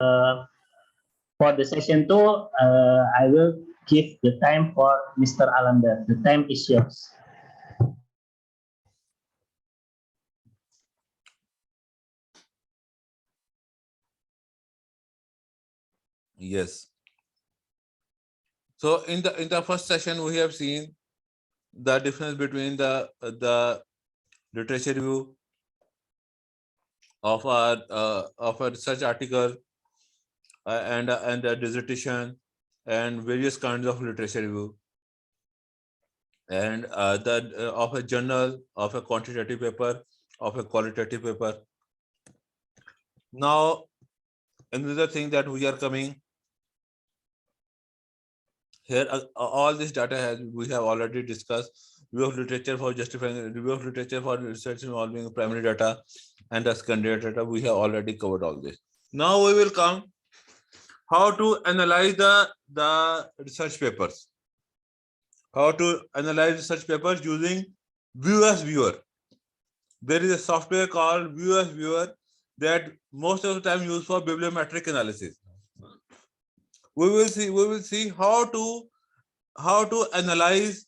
Uh, for the session two, I will give the time for Mr. Alamber. The time is yours. Yes. So in the first session, we have seen the difference between the literature review of a research article and a dissertation and various kinds of literature review, and of a journal, of a quantitative paper, of a qualitative paper. Now another thing that we are coming here, all this data has we have already discussed. Review of literature for justifying, review of literature for research involving primary data and the secondary data. We have already covered all this. Now we will come how to analyze the research papers. How to analyze research papers using View as Viewer. There is a software called View as Viewer that most of the time used for bibliometric analysis. We will see how to analyze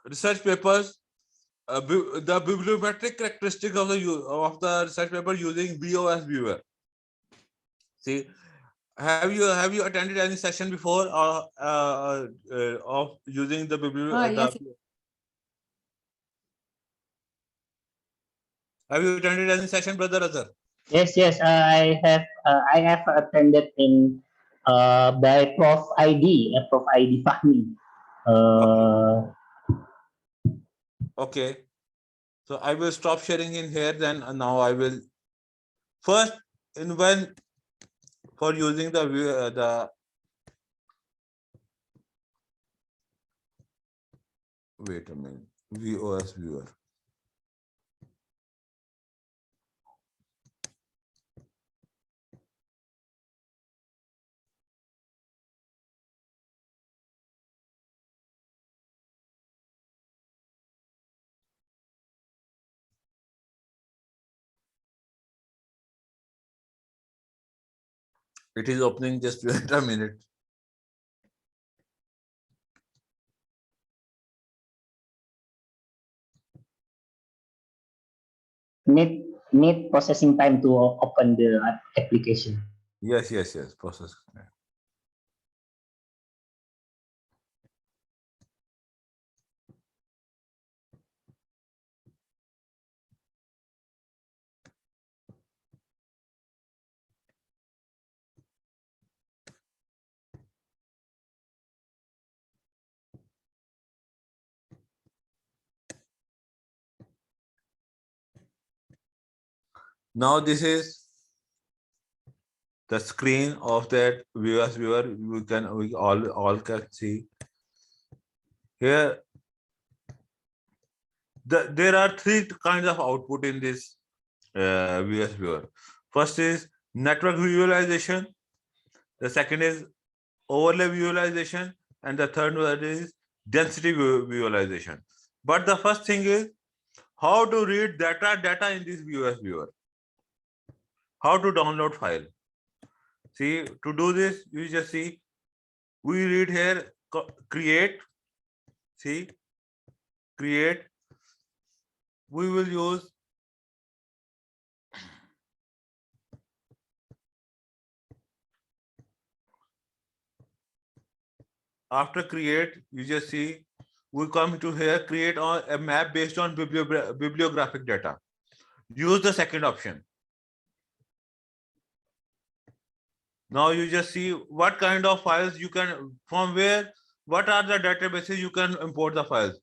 research papers, the bibliometric characteristics of the research paper using View as Viewer. See, have you attended any session before of using the Yes. Have you attended any session, Brother Azhar? Yes. I have attended in by Prof. ID, Prof. ID Fahmi. Uh, Okay. So I will stop sharing in here. Then now I will first in when for using the wait a minute, VOS viewer. It is opening, just wait a minute. need processing time to open the application. Yes, process. Now this is the screen of that VOS viewer. We all can see here. There are three kinds of output in this VS viewer. First is network visualization, the second is overlay visualization, and the third one is density visualization. But the first thing is how to read data in this VS viewer, how to download file. See, to do this, you just see, we read here create, see, create. We will use after create, you just see we come to here, create on a map based on bibliographic data. Use the second option. Now you just see what kind of files you can, from where, what are the databases you can import the files.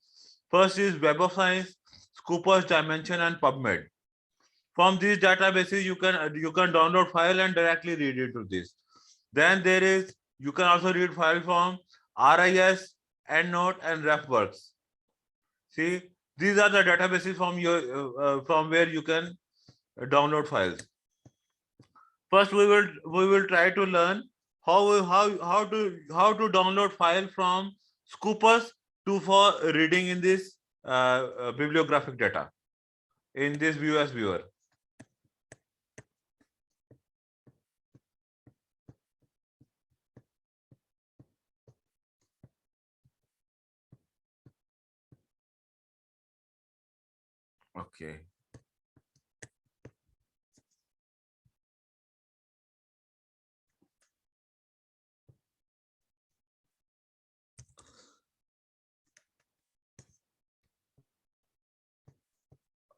First is Web of Science, Scopus, Dimension, and PubMed. From these databases, you can download file and directly read into this. Then there is, you can also read file from RIS, EndNote, and RefWorks. See, these are the databases from from where you can download files. First, we will try to learn how to download file from Scopus to for reading in this bibliographic data in this VS viewer. Okay.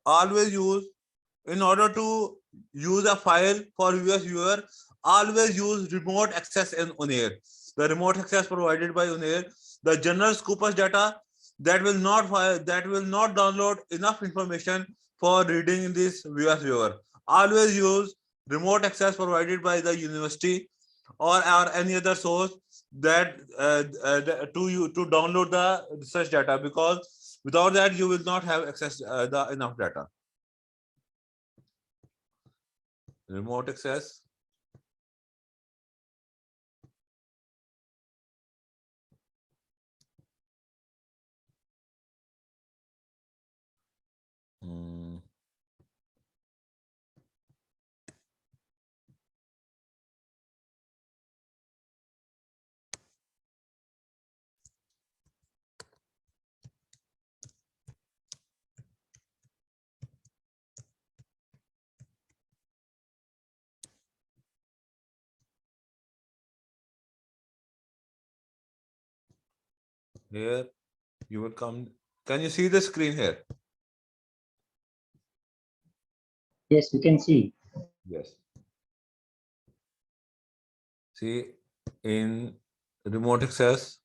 Always use, in order to use a file for US viewer, always use remote access in Unair. The remote access provided by Unair, the general Scopus data that will not download enough information for reading this US viewer. Always use remote access provided by the university or any other source that to download the research data, because without that you will not have access the enough data. Remote access. Here you will come. Can you see the screen here? Yes, we can see. Yes. See, in remote access,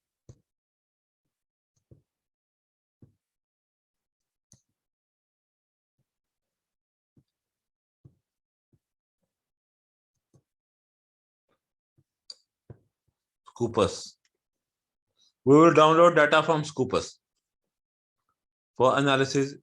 Scopus. We will download data from Scopus for analysis.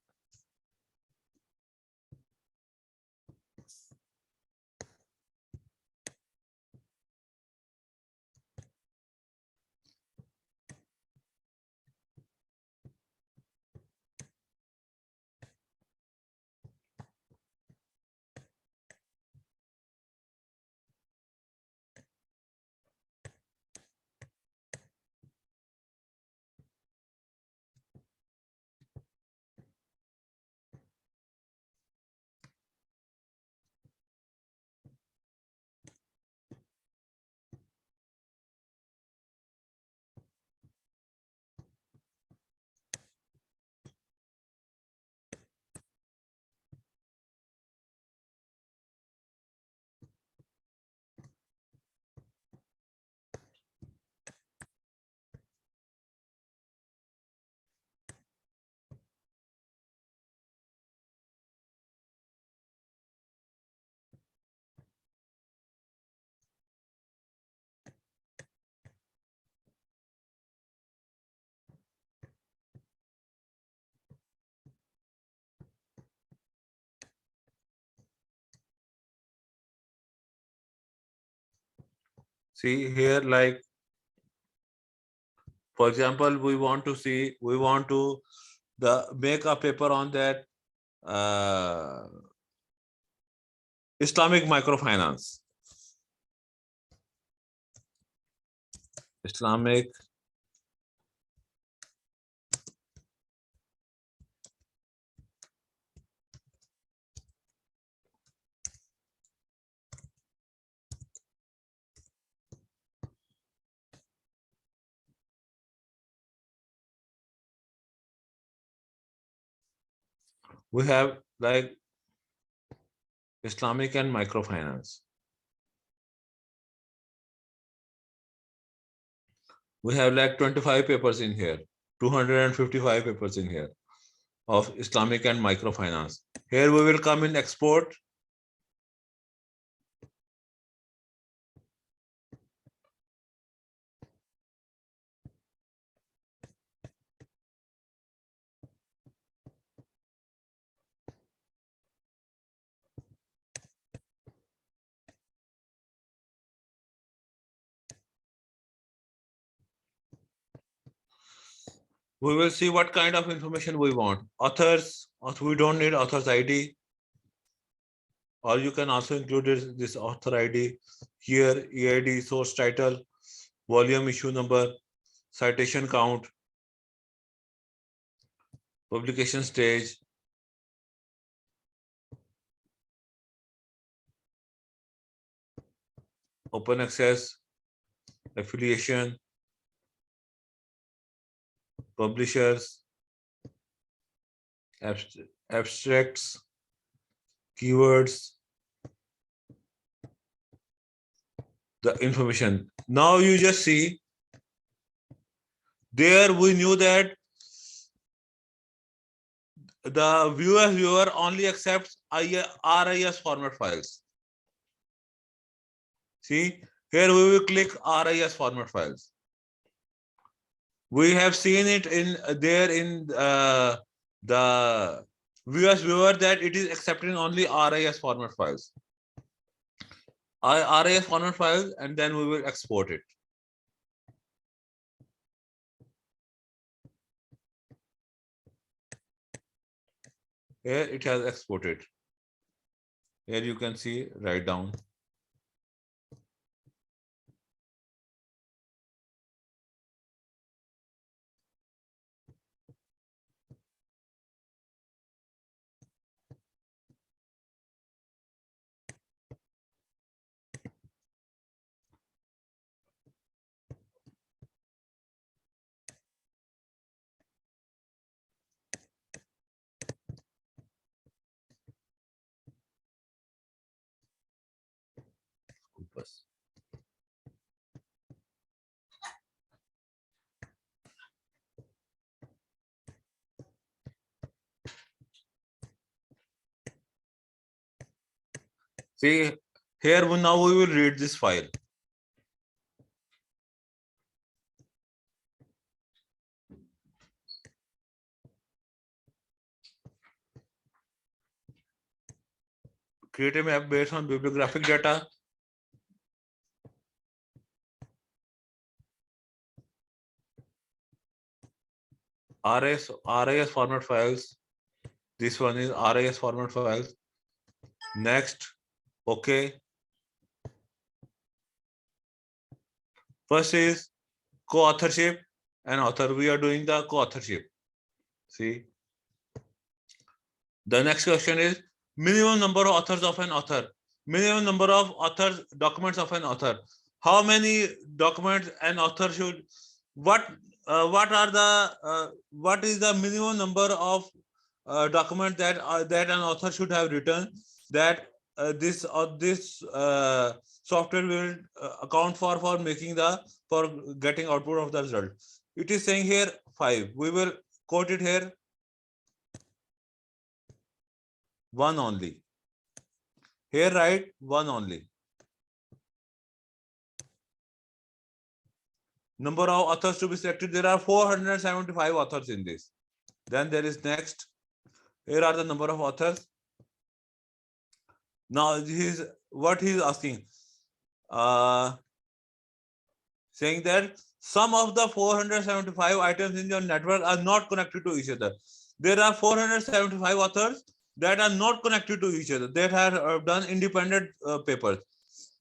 See here, like, for example, we want to make a paper on that Islamic microfinance. Islamic we have like Islamic and microfinance. We have like 25 papers in here, 255 papers in here of Islamic and microfinance. Here we will come in export. We will see what kind of information we want. Authors, we don't need author's ID. Or you can also include this author ID here, EID, source title, volume, issue number, citation count, publication stage, open access, affiliation, publishers, abstracts, keywords, the information. Now you just see there we knew that the viewer only accepts RIS format files. See, here we will click RIS format files. We have seen it in there in the viewer that it is accepting only RIS format files. RIS format files, and then we will export it. Here it has exported. Here you can see, write down. See, here now we will read this file. Create a map based on bibliographic data. RIS format files. This one is RIS format files. Next, okay. First is co-authorship and author. We are doing the co-authorship. See. The next question is minimum number of authors of an author. Minimum number of authors documents of an author. How many documents an author should? What are the what is the minimum number of documents that that an author should have written that this software will account for making the for getting output of the result. It is saying here 5. We will quote it here. 1 only. Here write 1 only. Number of authors to be selected. There are 475 authors in this. Then there is next. Here are the number of authors. Now what he is asking. Saying that some of the 475 items in your network are not connected to each other. There are 475 authors that are not connected to each other, that have done independent papers.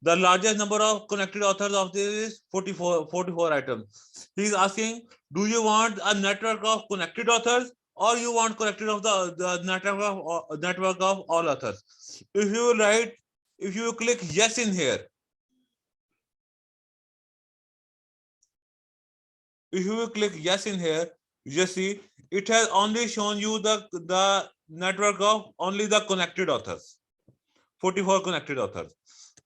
The largest number of connected authors of this is 44 items. He is asking, do you want a network of connected authors or you want connected of the network of all authors? If you write, if you click yes in here, if you click yes in here, you just see it has only shown you the network of only the connected authors, 44 connected authors.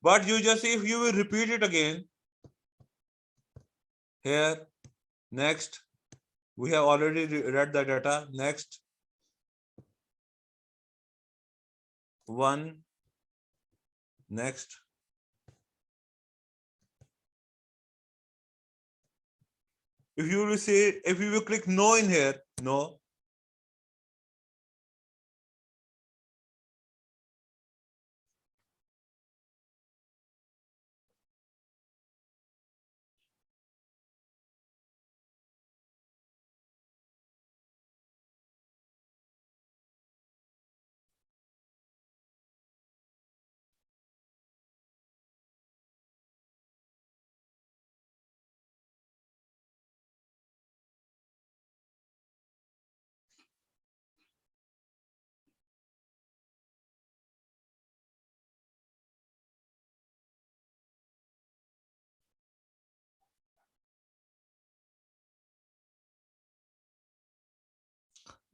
But you just see, if you will repeat it again, here, next, we have already read the data. Next, 1, next. If you will say, if you will click no in here, no,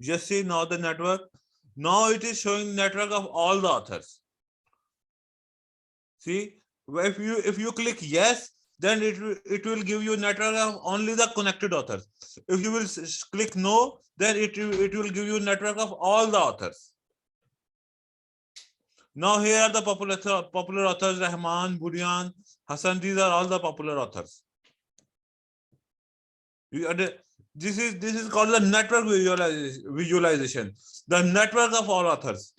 Just see now the network. Now it is showing network of all the authors. See, if you click yes, then it will give you network of only the connected authors. If you will click no, then it will give you network of all the authors. Now here are the popular authors: Rahman, Burian, Hassan. These are all the popular authors. This is called the network visualization. The network of all authors.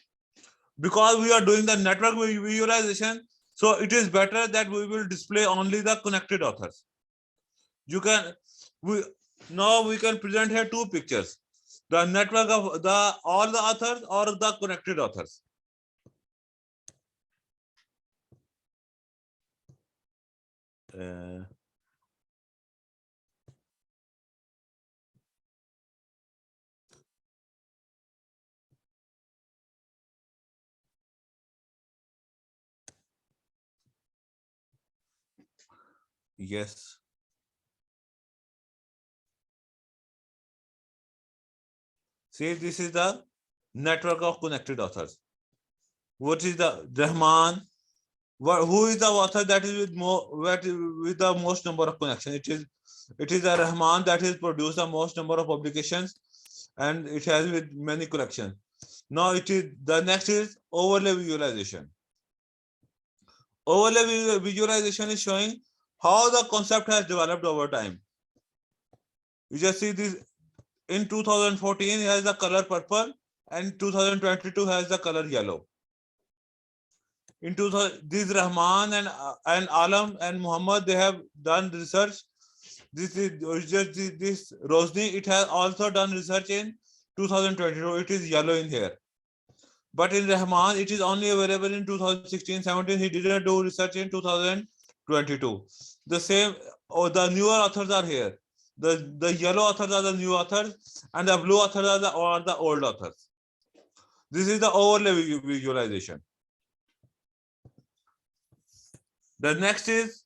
Because we are doing the network visualization, so it is better that we will display only the connected authors. You can now we can present here two pictures: the network of all the authors or the connected authors. Yes. See, this is the network of connected authors. What is the Rahman? Who is the author that is with the most number of connections? It is a Rahman that has produced the most number of publications, and it has with many collections. Now it is the next is overlay visualization. Overlay visualization is showing how the concept has developed over time. You just see this in 2014 it has the color purple, and 2022 has the color yellow. In 2000, this Rahman and Alam and Muhammad, they have done research. This is just this Rosni. It has also done research in 2022. It is yellow in here. But in Rahman, it is only available in 2016-17. He didn't do research in 2022. The same, the newer authors are here. The yellow authors are the new authors, and the blue authors are the old authors. This is the overlay visualization. The next is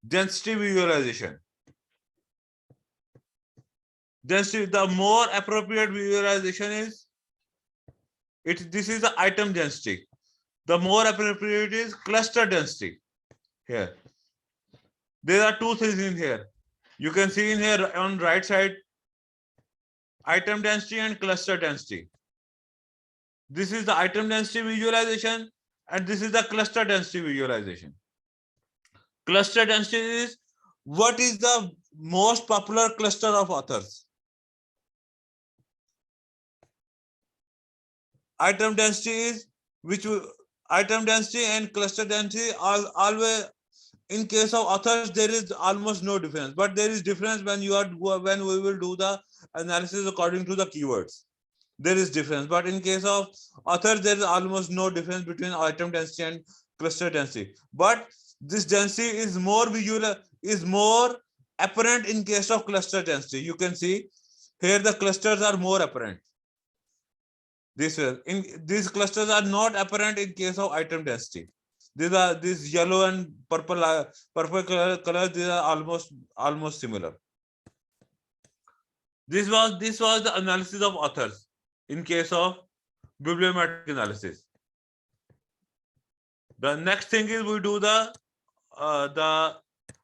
density visualization. Density, the more appropriate visualization is this is the item density. The more appropriate is cluster density. Here, there are two things in here. You can see in here on right side, item density and cluster density. This is the item density visualization, and this is the cluster density visualization. Cluster density is what is the most popular cluster of authors. Item density is item density and cluster density are always, in case of authors there is almost no difference, but there is difference when we will do the analysis according to the keywords. There is difference, but in case of authors there is almost no difference between item density and cluster density. But this density is more visual, is more apparent in case of cluster density. You can see here the clusters are more apparent. These clusters are not apparent in case of item density. These yellow and purple color. These are almost similar. This was the analysis of authors in case of bibliometric analysis. The next thing is we do the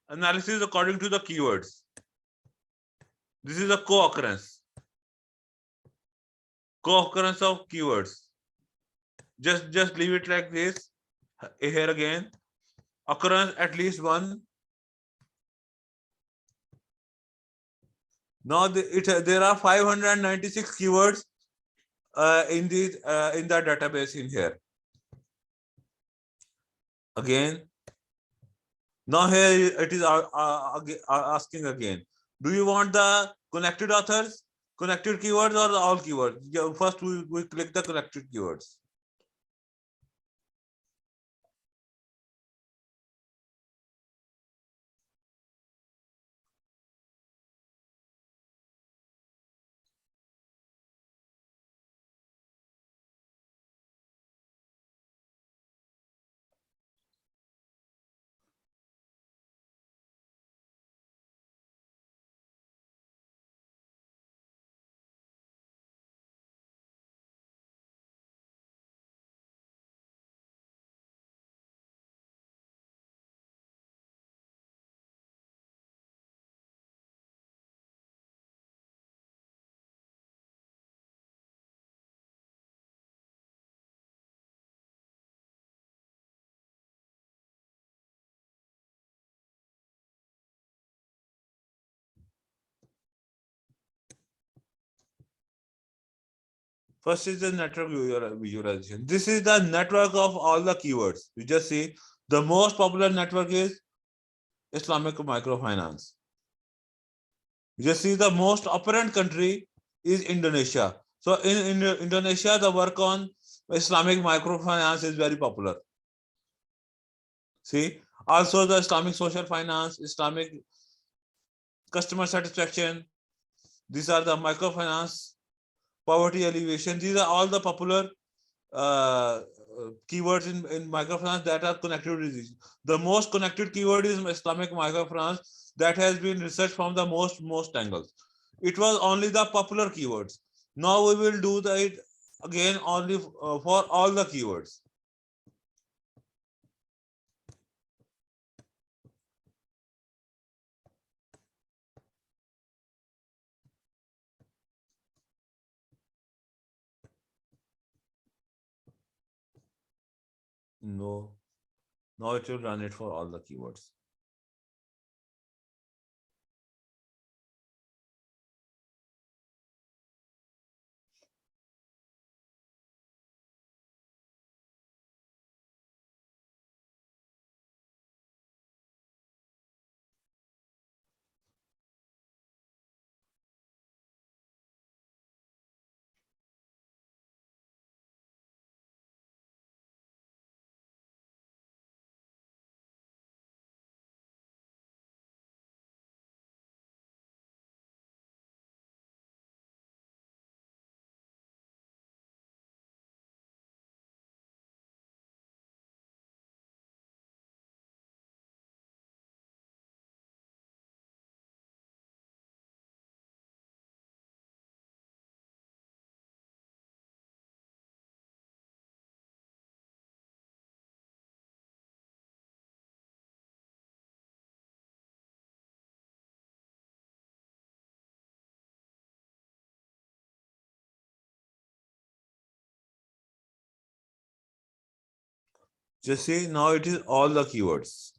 analysis according to the keywords. This is a co-occurrence of keywords. Just leave it like this. Here again, occurrence at least one. Now there are 596 keywords in the database in here. Again, now here it is asking again. Do you want the connected authors, connected keywords, or all keywords? First we click the connected keywords. First is the network visualization. This is the network of all the keywords. You just see the most popular network is Islamic microfinance. You just see the most apparent country is Indonesia. So in Indonesia, the work on Islamic microfinance is very popular. See, also the Islamic social finance, Islamic customer satisfaction. These are the microfinance, poverty alleviation. These are all the popular keywords in microfinance that are connected with this. The most connected keyword is Islamic microfinance that has been researched from the most angles. It was only the popular keywords. Now we will do that again only for all the keywords. No, now it will run it for all the keywords. Just see, now it is all the keywords.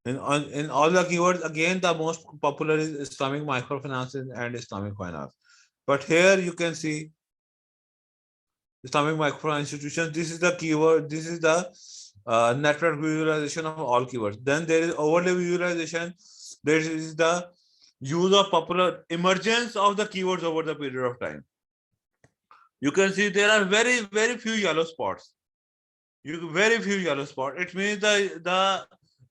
In all the keywords, again, the most popular is Islamic microfinance and Islamic finance. But here you can see Islamic microfinance institutions. This is the keyword. This is the network visualization of all keywords. Then there is overlay visualization. There is the use of popular emergence of the keywords over the period of time. You can see there are very few yellow spots. Very few yellow spots. It means the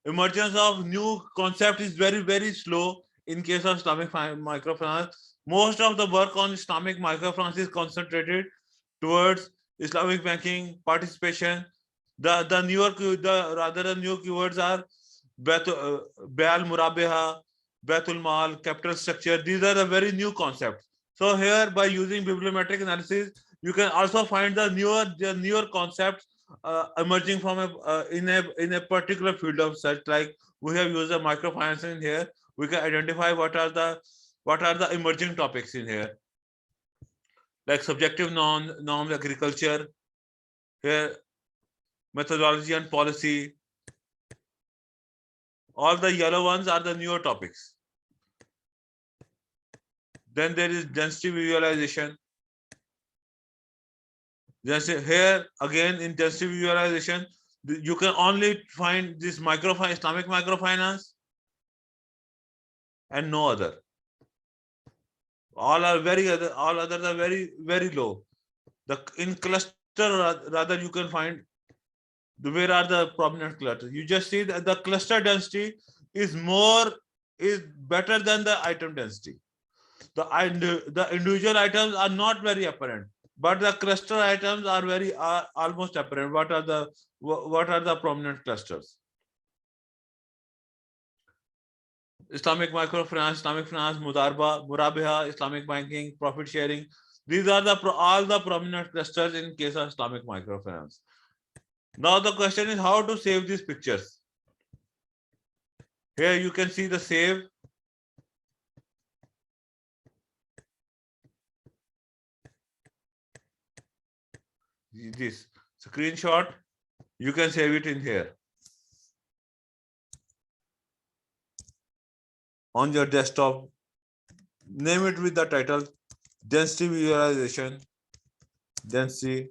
emergence of new concept is very slow in case of Islamic microfinance. Most of the work on Islamic microfinance is concentrated towards Islamic banking participation. The newer the new keywords are Bayal Murabeha, Baitul Mal, capital structure. These are the very new concepts. So here, by using bibliometric analysis, you can also find the newer concepts emerging from in a particular field of search. Like we have used the microfinance in here. We can identify what are the emerging topics in here, like subjective norms, agriculture, here methodology and policy. All the yellow ones are the newer topics. Then there is density visualization. Just here again in density visualization, you can only find this Islamic microfinance and no other. All others are very low. In cluster rather you can find where are the prominent clusters. You just see that the cluster density is better than the item density. The individual items are not very apparent, but the cluster items are almost apparent. What are the prominent clusters? Islamic microfinance, Islamic finance, Murabeha, Islamic banking, profit sharing. These are all the prominent clusters in case of Islamic microfinance. Now the question is how to save these pictures. Here you can see the save. This screenshot, you can save it in here on your desktop. Name it with the title density visualization, density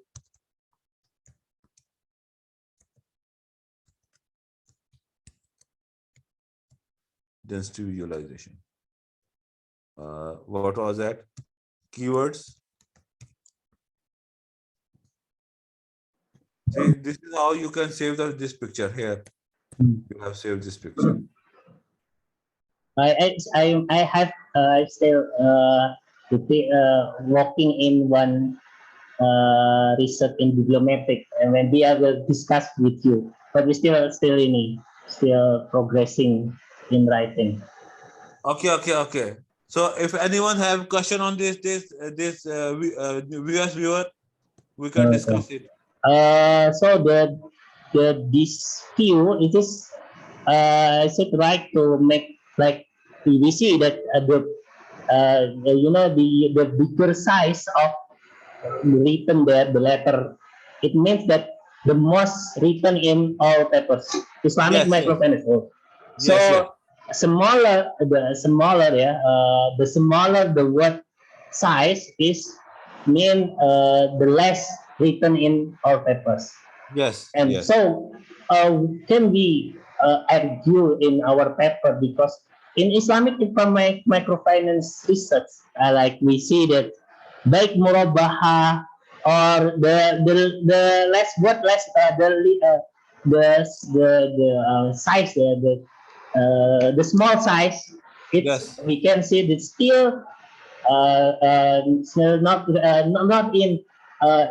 visualization. What was that? Keywords. See, this is how you can save this picture here. You have saved this picture. I have still working in one research in bibliometric, and maybe I will discuss with you. But we still progressing in writing. Okay. So if anyone have question on this viewers viewer, we can discuss it. So this view, it is is it right to make like we see that the bigger size of written there, the letter, it means that the most written in all papers, Islamic Yes, microfinance. So yes. the smaller the word size is mean the less written in all papers. Yes, And yes. so can we argue in our paper, because in Islamic microfinance research, like we see that baik murabaha or the less what less the size the small size, it's Yes. we can see that still not in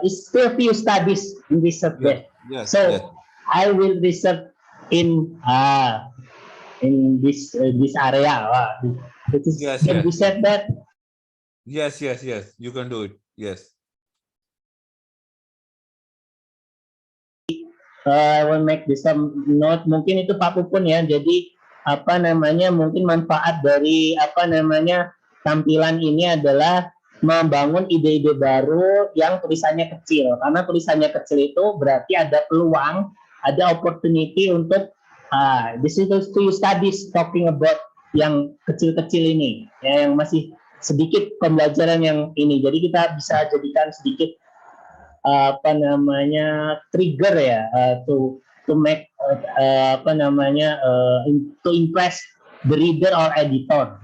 it's still few studies in research there. Yes. So I will research in this area. It is Yes. can we said that. Yes. You can do it. Yes. I will make this some note. Mungkin itu Pak Pupun ya. Jadi apa namanya mungkin manfaat dari apa namanya tampilan ini adalah membangun ide-ide baru yang tulisannya kecil. Karena tulisannya kecil itu berarti ada peluang, ada opportunity untuk this is to studies talking about yang kecil-kecil ini, ya, yang masih sedikit pembelajaran yang ini. Jadi kita bisa jadikan sedikit apa namanya trigger ya to make apa namanya to impress the reader or editor.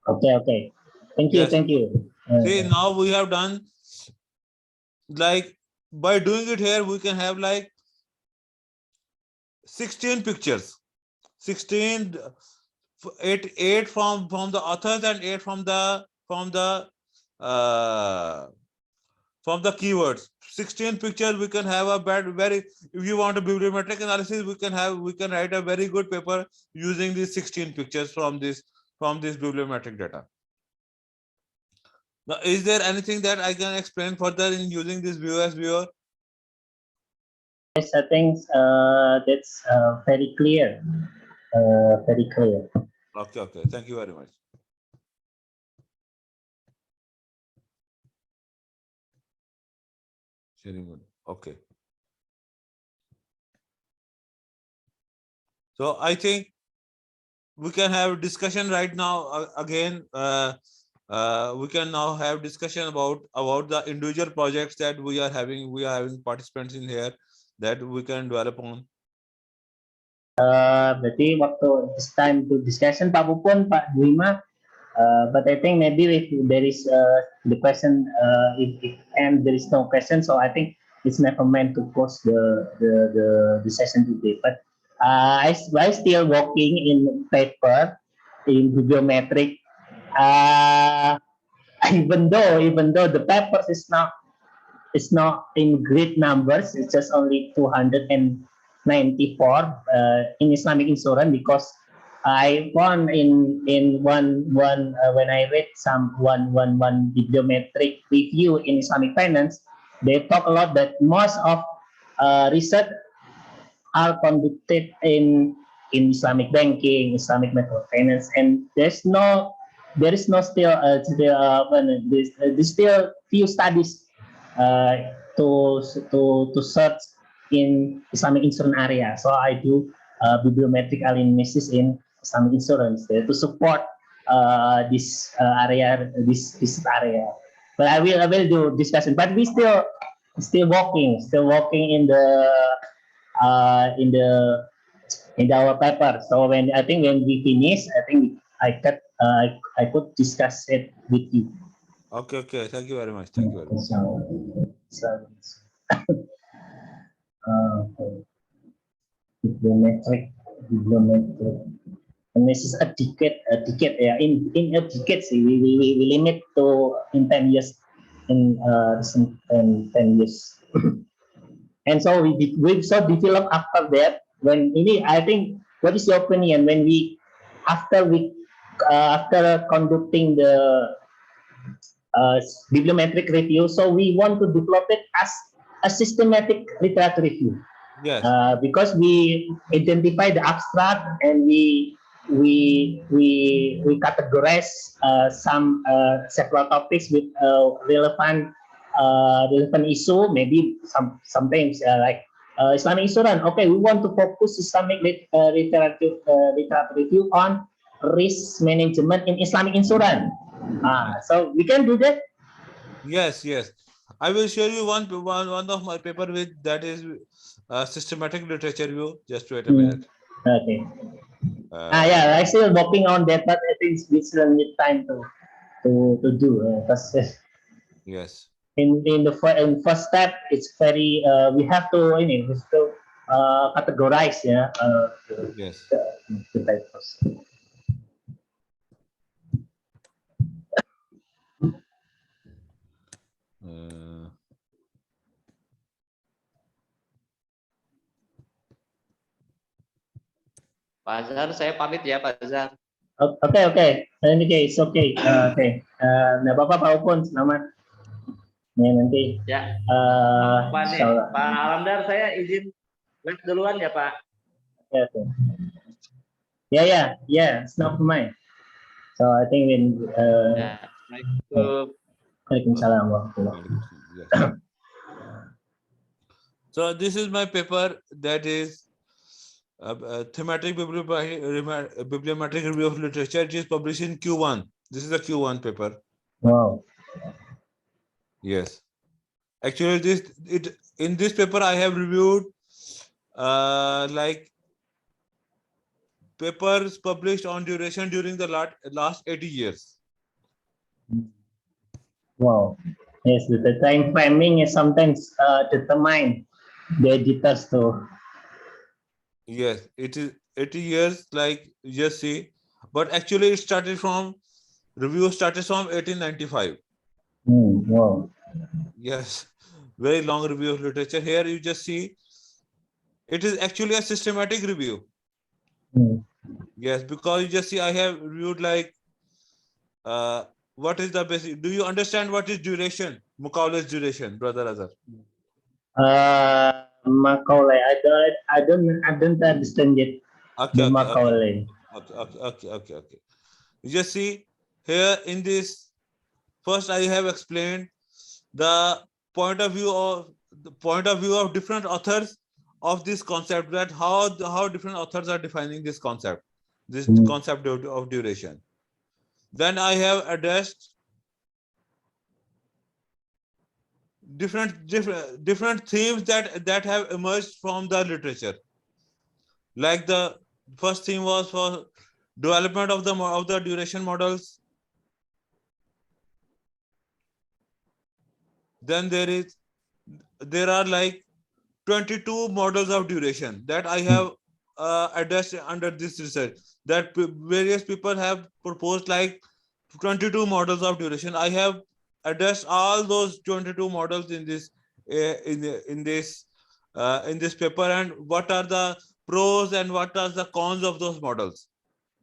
Okay. Thank you. See, now we have done like by doing it here, we can have like 16 pictures, 16, 8 from the authors and 8 from the keywords. 16 pictures we can have a very if you want a bibliometric analysis, we can write a very good paper using these 16 pictures from this bibliometric data. Now, is there anything that I can explain further in using this viewer? Yes, I think that's very clear. Okay. Thank you very much. Okay. So I think we can have discussion right now again. We can now have discussion about the individual projects that we are having. We are having participants in here that we can develop on. Berarti waktu it's time to discussion Pak Pupun, Pak Dwima. But I think maybe if there is the question, and there is no question, so I think it's never meant to close the session today. But I still working in paper in bibliometric. Even though the papers is not in great numbers, it's just only 294 in Islamic insurance, because I found in one when I read one bibliometric review in Islamic finance, they talk a lot that most of research are conducted in Islamic banking, Islamic microfinance, and there is no still there's still few studies to search in Islamic insurance area. So I do bibliometric analysis in Islamic insurance to support this area, this area. But I will do discussion. But we still walking in our paper. So when I think when we finish, I think I could discuss it with you. Okay, okay. Thank you very much. Thank you very much. So diplomatic. And this is a decade. Yeah. In a decade, see, we limit to in 10 years. In 10 years. And so we so develop after that. When ini, I think, what is your opinion when after conducting the bibliometric review, so we want to develop it as a systematic literature review. Yes. Because we identify the abstract and we categorize some several topics with relevant issue. Maybe sometimes like Islamic insurance. Okay, we want to focus Islamic literature review on risk management in Islamic insurance. So we can do that. Yes, yes. I will show you one of my paper with that is systematic literature review. Just wait a minute. Okay. Yeah, I'm still working on that, but I think we still need time to do. Yes. In the first step, it's very we have to categorize. Yeah. Yes. The papers. Pak Azhar, saya pamit ya Pak Azhar. Okay. Okay, it's okay. Okay. Nggak apa-apa Pak Upun, selamat. Ya nanti. Ya. Pak Alamdar, saya izin live duluan ya Pak. Okay. Yeah. It's not for mine. So I think when. Waalaikumsalam warahmatullahi. So this is my paper that is thematic bibliometric review of literature. It is published in Q1. This is the Q1 paper. Wow. Yes. Actually, in this paper I have reviewed like papers published on duration during the last 80 years. Wow. Yes, the time framing is sometimes determined the editors too. Yes, it is 80 years, like you just see, but actually it started from 1895. Wow. Yes, very long review of literature. Here you just see, it is actually a systematic review. Yes, because you just see, I have reviewed like, what is the basic, do you understand what is duration? Mukawla's duration, Brother Azhar. Macaulay, I don't understand it. Okay. Macaulay. Okay. You just see here in this, first I have explained the point of view of different authors of this concept, that how different authors are defining this concept, concept of duration. Then I have addressed different themes that have emerged from the literature. Like the first theme was for development of the duration models. Then there are like 22 models of duration that I have addressed under this research, that various people have proposed like 22 models of duration. I have addressed all those 22 models in this paper, and what are the pros and what are the cons of those models.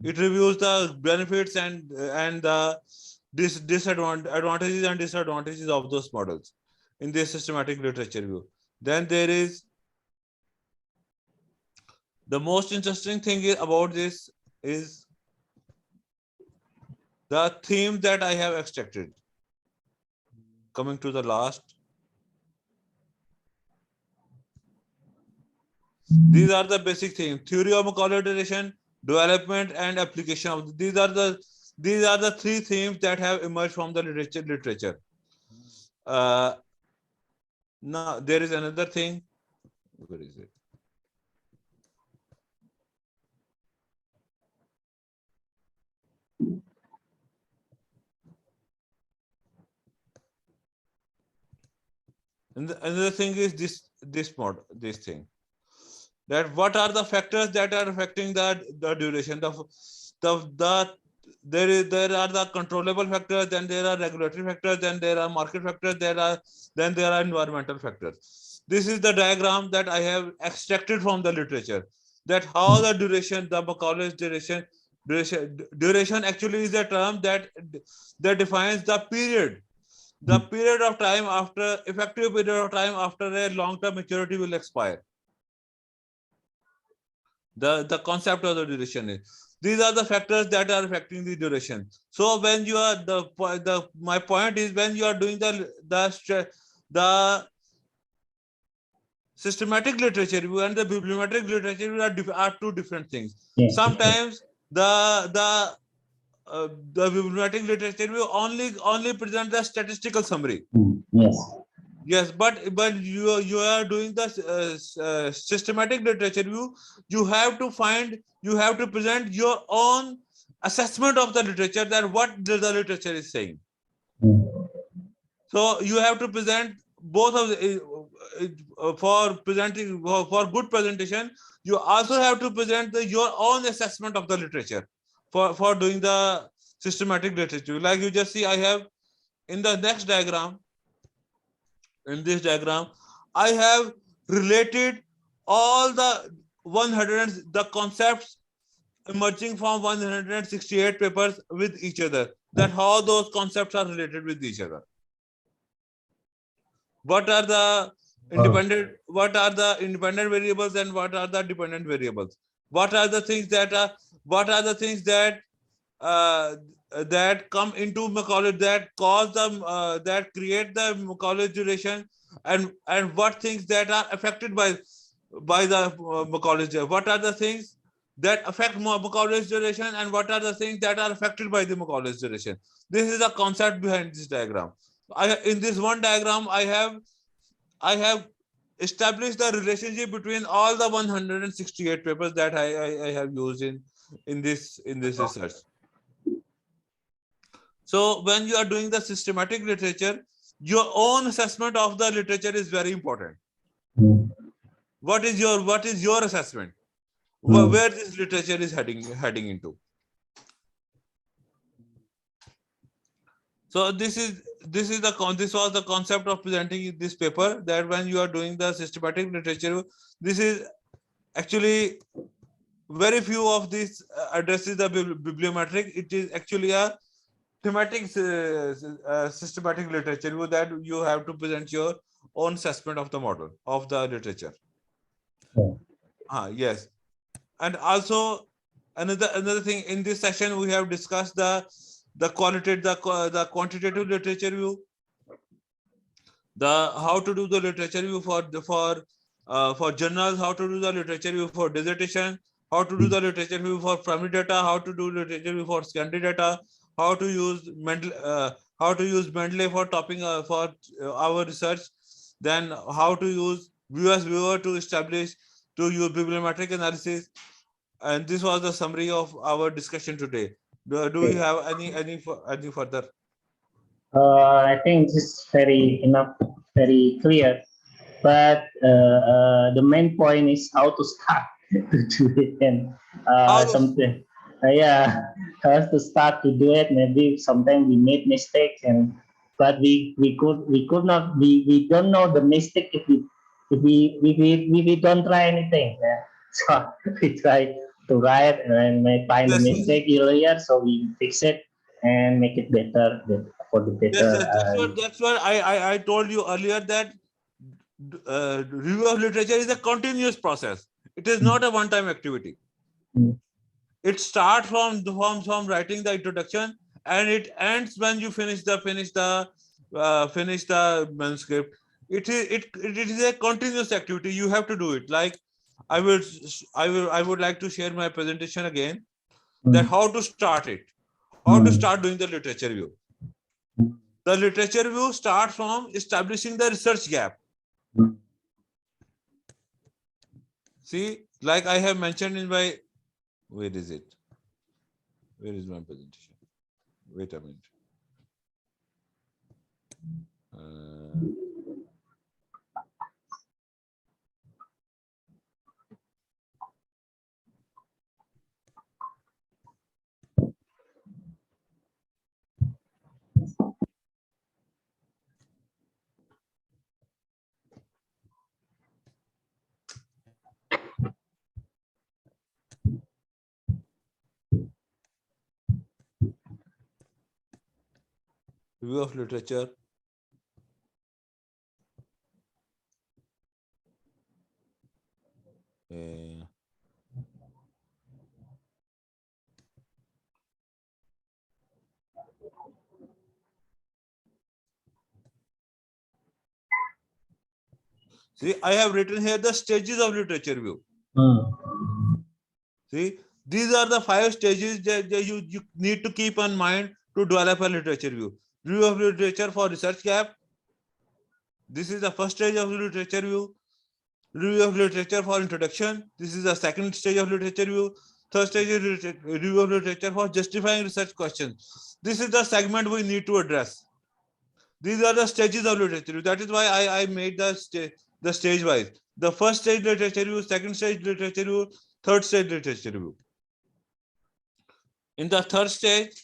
It reviews the benefits and the advantages and disadvantages of those models in this systematic literature review. Then there is the most interesting thing about this is the theme that I have extracted. Coming to the last. These are the basic things: theory of Macaulay duration, development and application of. These are the These are the three themes that have emerged from the literature. Now there is another thing. Where is it? And another thing is this thing. That what are the factors that are affecting the duration? There are the controllable factors, then there are regulatory factors, then there are market factors, then there are environmental factors. This is the diagram that I have extracted from the literature. That how the duration, the Macaulay's duration actually is a term that defines the period of time after effective period of time after a long-term maturity will expire. The concept of the duration is these are the factors that are affecting the duration. So when you are my point is when you are doing the systematic literature review and the bibliometric literature review are two different things. Yes. Sometimes the bibliometric literature review only present the statistical summary. Yes. Yes, but you are doing the systematic literature review. You have to present your own assessment of the literature, that what the literature is saying. So you have to present both of the, for good presentation. You also have to present your own assessment of the literature for doing the systematic literature. Like you just see, I have in the next diagram. In this diagram, I have related all the concepts emerging from 168 papers with each other. That how those concepts are related with each other. What are the independent variables and what are the dependent variables? What are the things that that come into Macaulay that cause them that create the Macaulay duration, and what things that are affected by the Macaulay duration? What are the things that affect Macaulay's duration, and what are the things that are affected by the Macaulay's duration? This is the concept behind this diagram. In this one diagram, I have established the relationship between all the 168 papers that I have used in this research. So when you are doing the systematic literature, your own assessment of the literature is very important. What is your assessment? Where this literature is heading into? So this was the concept of presenting this paper, that when you are doing the systematic literature, this is actually very few of these addresses the bibliometric. It is actually a thematic systematic literature that you have to present your own assessment of the model of the literature. Yes, and also another thing in this session we have discussed the quantitative literature review, how to do the literature review for journals, how to do the literature review for dissertation, how to do the literature review for primary data, how to do literature review for secondary data, how to use Mendeley for topping for our research, then how to use viewer to establish to use bibliometric analysis. And this was the summary of our discussion today. Do we have any further? I think this is very clear. But the main point is how to start to do it, and something. How to start to do it. Maybe sometimes we made mistakes, but we could not. We don't know the mistake if we don't try anything. Yeah? So we try to write and may find the mistake earlier, so we fix it and make it better for the better. That's what I told you earlier, that review of literature is a continuous process. It is not a one-time activity. It starts from writing the introduction, and it ends when you finish the manuscript. It is a continuous activity. You have to do it. Like I would like to share my presentation again. That how to start it, How to start doing the literature review? The literature review starts from establishing the research gap. See, like I have mentioned in my, where is it? Where is my presentation? Wait a minute. Review of literature. See, I have written here the stages of literature review. See, these are the 5 stages that you need to keep in mind to develop a literature review. Review of literature for research gap. This is the first stage of literature review. Review of literature for introduction. This is the second stage of literature review. Third stage is review of literature for justifying research questions. This is the segment we need to address. These are the stages of literature review. That is why I made the stage wise. The first stage literature review, second stage literature review, third stage literature review. In the third stage,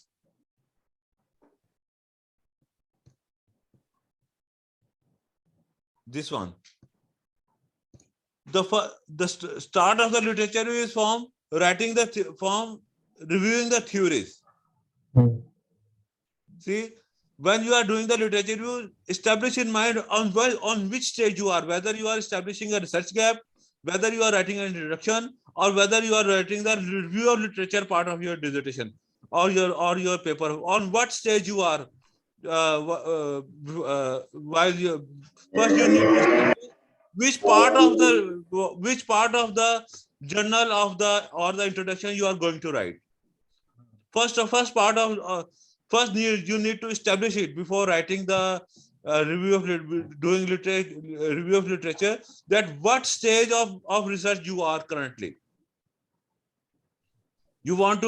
this one. The start of the literature review is from writing from reviewing the theories. See, when you are doing the literature review, establish in mind on which stage you are, whether you are establishing a research gap, whether you are writing an introduction, or whether you are writing the review of literature part of your dissertation or your paper. On what stage you are, while you first you need to establish which part of the journal of the introduction you are going to write. First you need to establish it before writing the review of literature, that what stage of research you are currently. Do you want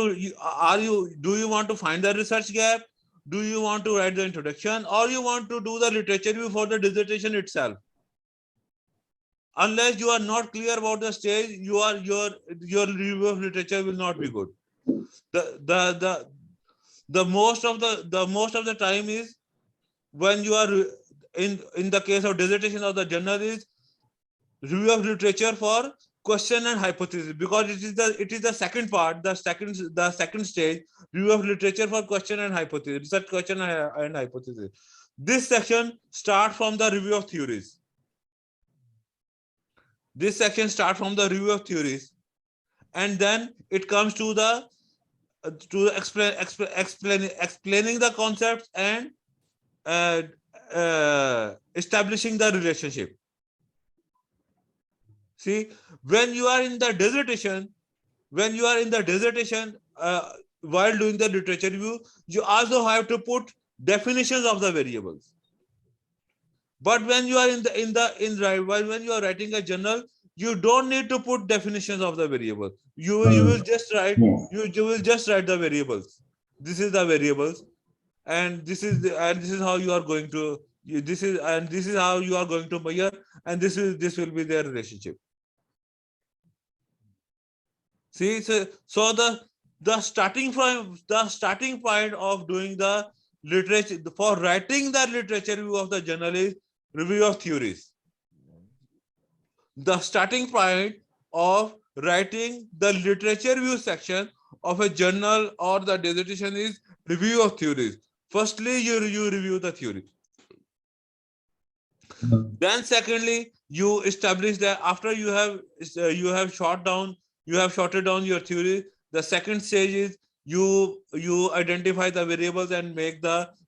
to find the research gap? Do you want to write the introduction, or you want to do the literature review for the dissertation itself? Unless you are not clear about the stage, your review of literature will not be good. The most of the time is when you are in the case of dissertation or the journal is review of literature for question and hypothesis, because it is the second part, the second stage, review of literature for question and hypothesis, research question and hypothesis. This section starts from the review of theories. This section starts from the review of theories, and then it comes to the explaining the concepts and establishing the relationship. See, when you are in the dissertation, while doing the literature review, you also have to put definitions of the variables. But when you are when you are writing a journal, you don't need to put definitions of the variable. You will just write the variables. This is the variables, and this is how you are going to this is how you are going to measure, and this will be their relationship. See, so the starting point of doing the literature for writing the literature review of the journal is review of theories. The starting point of writing the literature review section of a journal or the dissertation is review of theories. Firstly, you review the theory. Then secondly, you establish that after you have shorted down your theory, the second stage is you identify the variables and make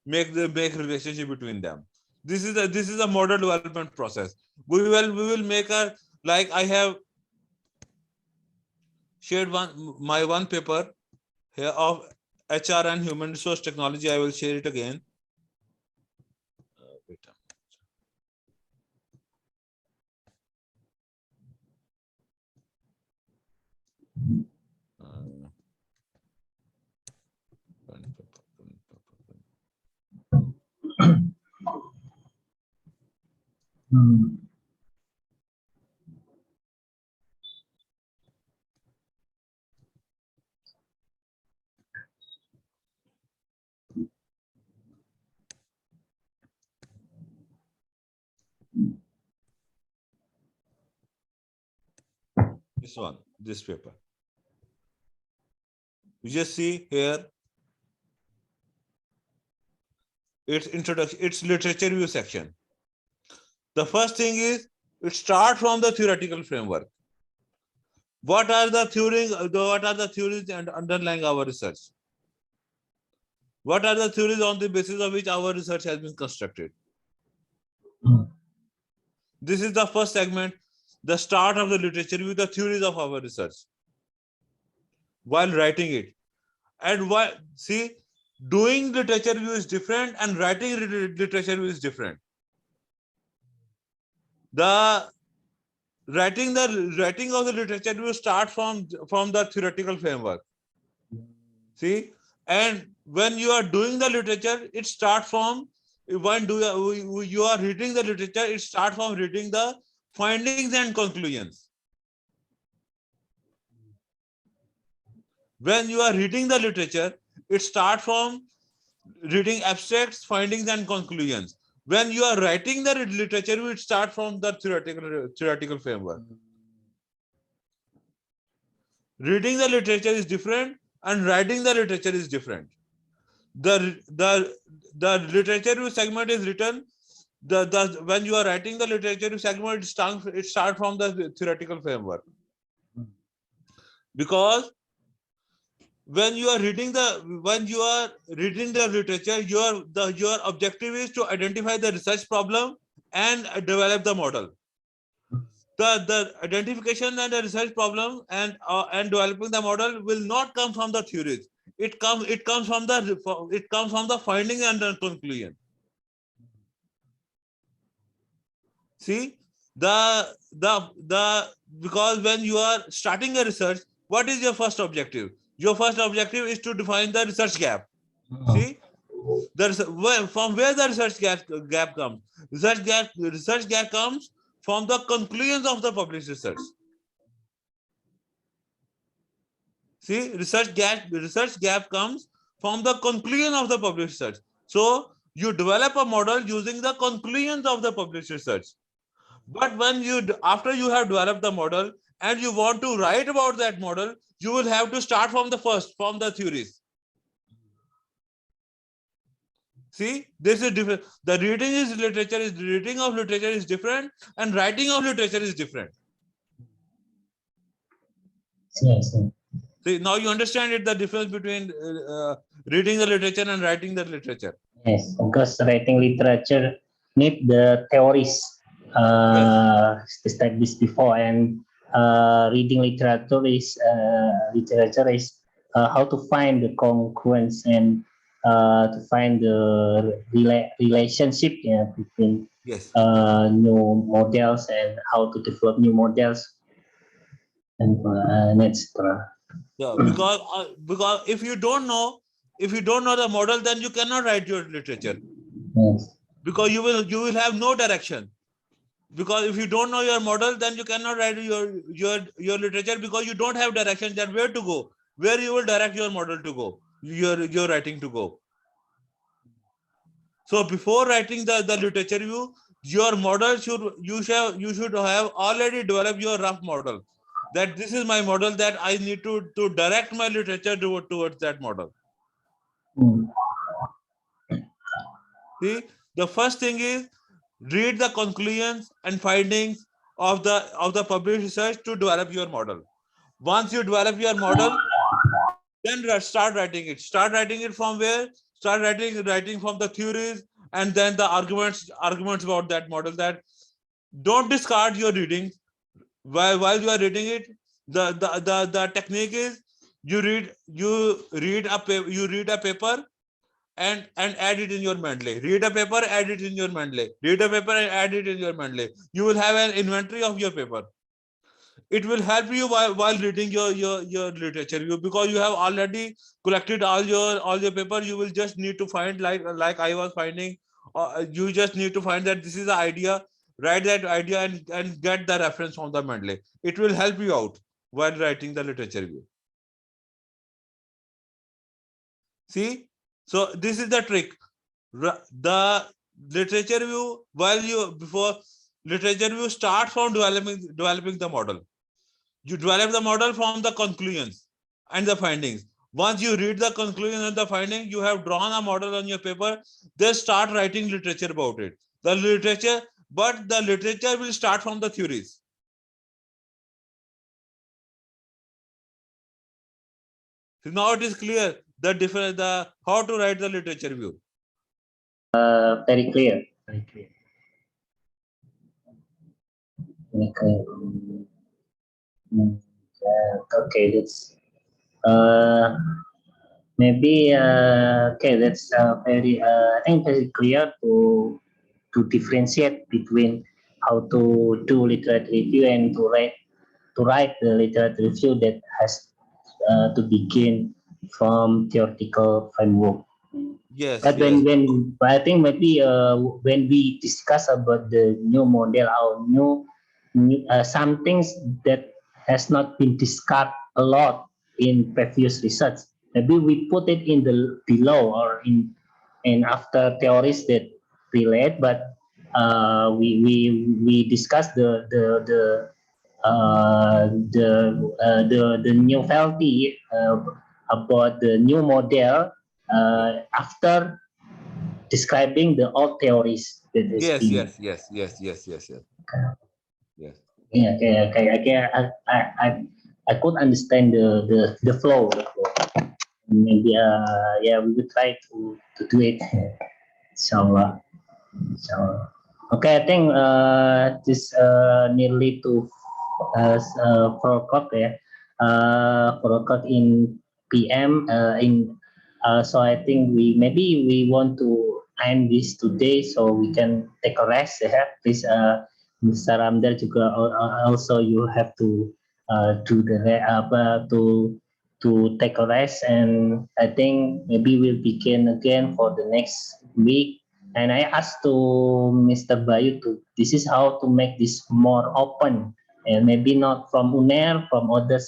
relationship between them. This is a model development process. We will make a, like I have shared my one paper here of HR and human resource technology. I will share it again. Wait a minute. This one, this paper. You just see here, its introduction, its literature review section. The first thing is, it starts from the theoretical framework. What are the theories and underlying our research? What are the theories on the basis of which our research has been constructed? This is the first segment, the start of the literature review, the theories of our research while writing it. And why, see, doing literature review is different and writing literature review is different. The writing of the literature review starts from the theoretical framework. See, and when you are doing the literature, it starts from when you are reading the literature, it starts from reading the findings and conclusions. When you are reading the literature, it starts from reading abstracts, findings, and conclusions. When you are writing the literature, it starts from the theoretical framework. Reading the literature is different and writing the literature is different. The literature segment is written, when you are writing the literature segment, it starts from the theoretical framework. Because when you are reading the literature, your objective is to identify the research problem and develop the model. The identification and the research problem and developing the model will not come from the theories. It comes from the finding and the conclusion. See, because when you are starting a research, what is your first objective? Your first objective is to define the research gap. See, from where the research gap comes. Research gap comes from the conclusions of the published research. See, research gap comes from the conclusion of the published research. So you develop a model using the conclusions of the published research. But after you have developed the model and you want to write about that model, you will have to start from the theories. See, this is different. The reading of literature is different and writing of literature is different. Yes. See, now you understand it, the difference between reading the literature and writing the literature. Yes, because writing literature need the theories established before, and reading literature is how to find the congruence and to find the relationship between new models and how to develop new models and etc. Yeah, because if you don't know the model, then you cannot write your literature. Yes. Because you will have no direction. Because if you don't know your model, then you cannot write your literature, because you don't have direction that where to go, where you will direct your model to go, your writing to go. So before writing the literature review, your model you should have already developed your rough model, that this is my model, that I need to direct my literature towards that model. See, the first thing is read the conclusions and findings of the published research to develop your model. Once you develop your model, then start writing it. Start writing it from where? Start writing from the theories and then the arguments about that model. That don't discard your reading while you are reading it. The technique is You read a paper and add it in your Mendeley. Read a paper, add it in your Mendeley. Read a paper and add it in your Mendeley. You will have an inventory of your paper. It will help you while reading your literature review, because you have already collected all your paper. You will just need to find, like I was finding, you just need to find that this is the idea, write that idea and get the reference from the Mendeley. It will help you out while writing the literature review. See, so this is the trick. The literature review, before literature review, start from developing the model. You develop the model from the conclusions and the findings. Once you read the conclusion and the finding, you have drawn a model on your paper. Then start writing literature about it. The literature will start from the theories. So now it is clear how to write the literature review. Very clear. Very clear. Okay. Okay, that's maybe okay. That's very I think very clear to differentiate between how to do literature review and to write the literature review that has to begin from theoretical framework. Yes. But yes. when I think maybe when we discuss about the new model or new some things that has not been discussed a lot in previous research, maybe we put it in the below or in after theories that relate, but we discuss the novelty about the new model after describing the old theories that has Yes. been. Yes. Yeah, okay. I could understand the flow. Maybe yeah, we will try to do it. So okay, I think this nearly to 4 o'clock, yeah. 4 o'clock in PM in so I think we want to end this today so we can take a rest, yeah. Please Mr. Ramdar juga also you have to do to take a rest, and I think maybe we'll begin again for the next week. And I asked to Mr. Bayu this is how to make this more open, and maybe not from UNER, from other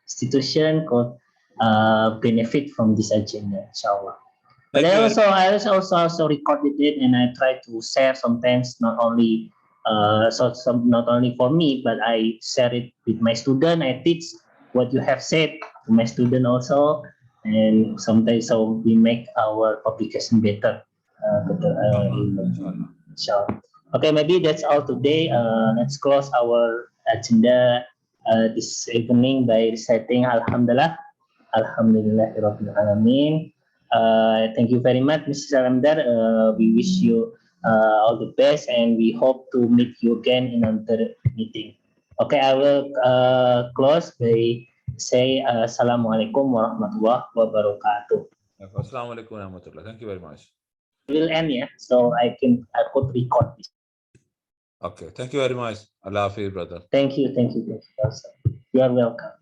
institution could benefit from this agenda, inshallah. But I also recorded it, and I try to share sometimes, not only not only for me, but I share it with my student. I teach what you have said to my student also, and sometimes so we make our publication better. So okay, maybe that's all today. Let's close our agenda this evening by reciting Alhamdulillah. Alhamdulillahirabbil alamin. Thank you very much, Mrs. Alamdar. We wish you all the best, and we hope to meet you again in another meeting. Okay, I will close by say Assalamualaikum warahmatullahi wabarakatuh. Assalamualaikum warahmatullahi. Thank you very much. Will end, yeah, so I could record this. Okay, thank you very much. Allah Hafiz, brother. Thank you. You are welcome.